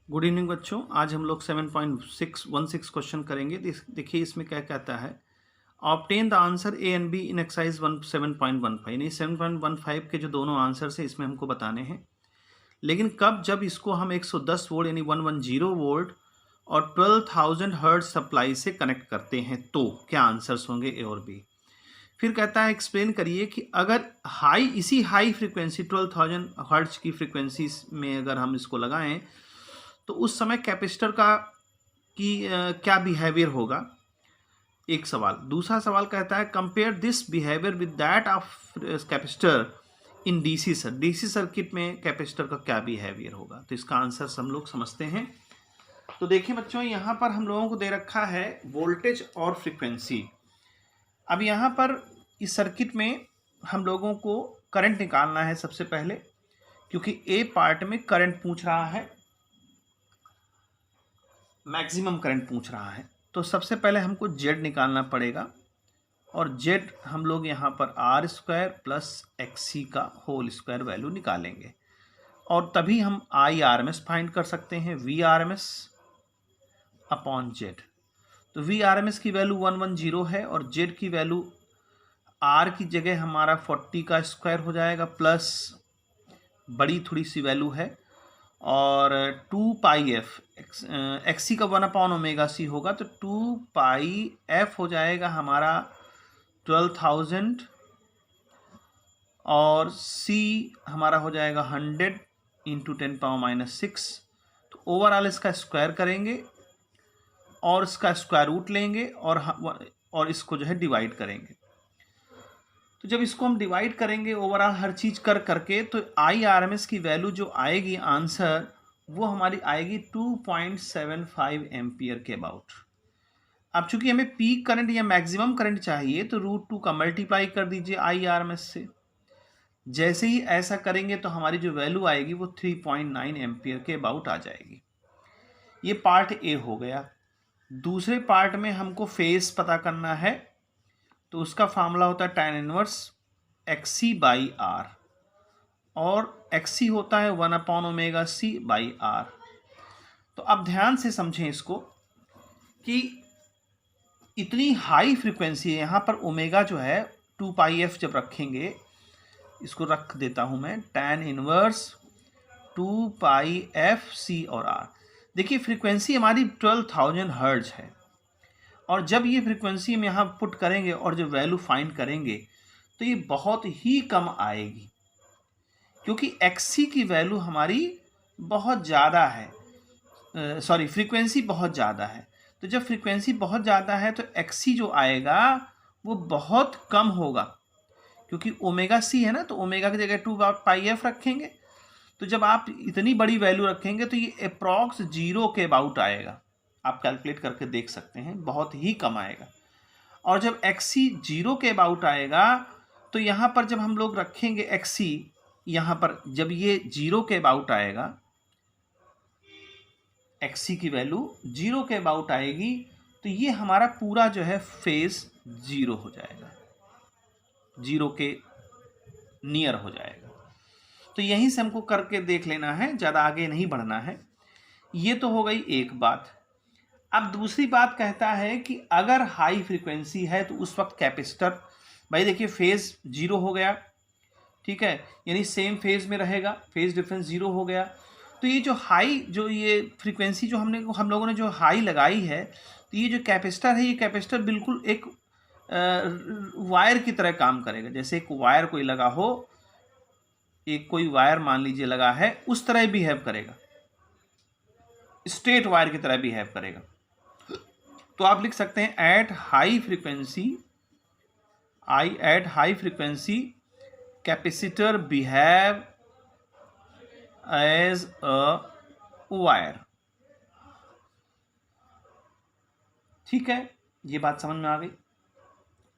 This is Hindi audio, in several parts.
गुड इवनिंग बच्चों। आज हम लोग 7.616 क्वेश्चन करेंगे। देखिए इसमें क्या कहता है, obtain the answer A and be in exercise 7.15, यानी 7.15 के जो दोनों आंसर्स हैं इसमें हमको बताने हैं। लेकिन कब, जब इसको हम 110 वोल्ट यानी 110 वोल्ट और 12,000 हर्ट्ज सप्लाई से कनेक्ट करते हैं तो क्या आंसर्स होंगे ए और बी। फिर कहता है एक्सप्लेन करिए कि अगर इसी हाई फ्रीक्वेंसी 12,000 हर्ट्ज की फ्रीक्वेंसी में अगर हम इसको लगाएं तो उस समय कैपेसिटर का क्या बिहेवियर होगा। एक सवाल। दूसरा सवाल कहता है compare this behaviour with that of capacitor in DC circuit में कैपेसिटर का क्या बिहेवियर होगा। तो इसका आंसर हम लोग समझते हैं। तो देखिए बच्चों, यहाँ पर हम लोगों को दे रखा है वोल्टेज और फ्रीक्वेंसी। अब यहाँ पर इस सर्किट में हम लोगों को करंट निकालना है सबसे पहले, क्योंकि ए पार्ट में करंट पूछ रहा है, मैक्सिमम करंट पूछ रहा है। तो सबसे पहले हमको जेड निकालना पड़ेगा और जेड हम लोग यहाँ पर आर स्क्वायर प्लस एक्सी का होल स्क्वायर वैल्यू निकालेंगे और तभी हम I R M S find कर सकते हैं, V R M S upon Z. तो वी आर एम एस की वैल्यू 110 है और जेड की वैल्यू आर की जगह हमारा 40 का स्क्वायर हो जाएगा प्लस बड़ी थोड़ी सी वैल्यू है और 2 पाई एफ एक्सी का 1/ओमेगा c होगा, तो 2 पाई एफ हो जाएगा हमारा 12,000 और c हमारा हो जाएगा 100 इंटू 10⁻⁻⁶। तो ओवरऑल इसका स्क्वायर करेंगे और इसका स्क्वायर रूट लेंगे और इसको जो है डिवाइड करेंगे। तो जब इसको हम डिवाइड करेंगे ओवरऑल हर चीज़ करके, तो आई आर एम एस की वैल्यू जो आएगी आंसर वो हमारी आएगी 2.75 एम्पियर के अबाउट। अब चूंकि हमें पीक करंट या मैक्सिमम करंट चाहिए तो √2 का मल्टीप्लाई कर दीजिए आई आर एम एस से। जैसे ही ऐसा करेंगे तो हमारी जो वैल्यू आएगी वो 3.9 एम्पियर के अबाउट आ जाएगी। ये पार्ट ए हो गया। दूसरे पार्ट में हमको फेज पता करना है, तो उसका फार्मूला होता है tan inverse XC by R और XC होता है 1/ओमेगा c बाई आर। तो अब ध्यान से समझें इसको कि इतनी हाई फ्रीक्वेंसी है, यहाँ पर ओमेगा जो है 2 पाई एफ जब रखेंगे, इसको रख देता हूँ मैं, tan इनवर्स 2 पाई एफ सी और आर। देखिए फ्रीक्वेंसी हमारी 12,000 हर्ट्ज है और जब ये फ्रीक्वेंसी हम यहाँ पुट करेंगे और जो वैल्यू फाइंड करेंगे तो ये बहुत ही कम आएगी, क्योंकि XC की वैल्यू हमारी बहुत ज़्यादा है, फ्रीक्वेंसी बहुत ज़्यादा है। तो जब फ्रीक्वेंसी बहुत ज़्यादा है तो XC जो आएगा वो बहुत कम होगा, क्योंकि ओमेगा c है ना, तो ओमेगा की जगह 2 पाई एफ रखेंगे। तो जब आप इतनी बड़ी वैल्यू रखेंगे तो ये अप्रॉक्स 0 के अबाउट आएगा। आप कैलकुलेट करके देख सकते हैं, बहुत ही कम आएगा। और जब XC 0 के अबाउट आएगा तो यहाँ पर जब हम लोग रखेंगे XC, यहाँ पर जब ये 0 के अबाउट आएगा, XC की वैल्यू 0 के अबाउट आएगी तो ये हमारा पूरा जो है फेज 0 हो जाएगा, 0 के नियर हो जाएगा। तो यहीं से हमको करके देख लेना है, ज़्यादा आगे नहीं बढ़ना है। ये तो हो गई एक बात। अब दूसरी बात कहता है कि अगर हाई फ्रीक्वेंसी है तो उस वक्त कैपेसिटर, भाई देखिए फेज 0 हो गया, ठीक है, यानी सेम फेज में रहेगा, फेज डिफरेंस 0 हो गया। तो ये जो हाई, जो ये फ्रीक्वेंसी जो हम लोगों ने जो हाई लगाई है, तो ये जो कैपेसिटर है, ये कैपेसिटर बिल्कुल एक वायर की तरह काम करेगा। जैसे एक वायर कोई लगा हो, एक कोई वायर मान लीजिए लगा है, उस तरह बिहेव करेगा, स्ट्रेट वायर की तरह बिहेव करेगा। तो आप लिख सकते हैं at high frequency capacitor behave as a wire. ठीक है, ये बात समझ में आ गई।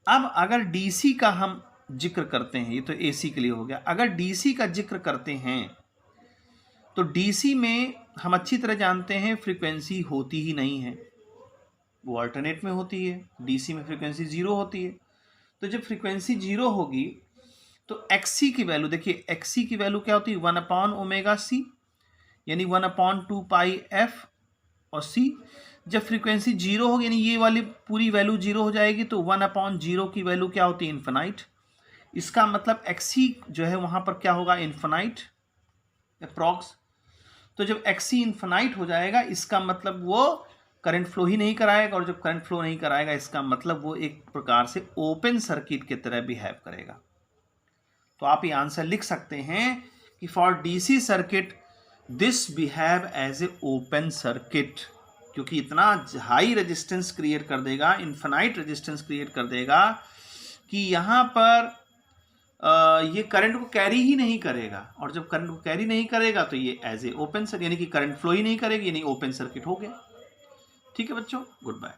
अब अगर डीसी का हम जिक्र करते हैं, ये तो एसी के लिए हो गया, अगर डीसी का जिक्र करते हैं तो डीसी में हम अच्छी तरह जानते हैं फ्रीक्वेंसी होती ही नहीं है, वो अल्टरनेट में होती है। डीसी में फ्रीक्वेंसी 0 होती है। तो जब फ्रीक्वेंसी 0 होगी तो XC की वैल्यू, देखिए XC की वैल्यू क्या होती है, 1/ओमेगा c, यानी 1/2 पाई एफ और सी। जब फ्रीक्वेंसी 0 होगी यानी ये वाली पूरी वैल्यू 0 हो जाएगी तो 1/0 की वैल्यू क्या होती है? इन्फिनाइट। इसका मतलब एक्सी जो है वहाँ पर क्या होगा? Infinite approx. तो जब एक्सी इन्फिनाइट हो जाएगा इसका मतलब वो करंट फ्लो ही नहीं कराएगा, और जब करंट फ्लो नहीं कराएगा इसका मतलब वो एक प्रकार से ओपन सर्किट की तरह बिहेव करेगा। तो आप ये आंसर लिख सकते हैं कि for DC circuit this behave as a open circuit, क्योंकि इतना हाई रेजिस्टेंस क्रिएट कर देगा, इन्फिनाइट रेजिस्टेंस क्रिएट कर देगा कि यहाँ पर ये करंट को कैरी ही नहीं करेगा, और जब करंट को कैरी नहीं करेगा तो ये एज ए ओपन सर्किट यानी कि करंट फ्लो ही नहीं करेगी, यानी ओपन सर्किट हो गया। ठीक है बच्चों, गुड बाय।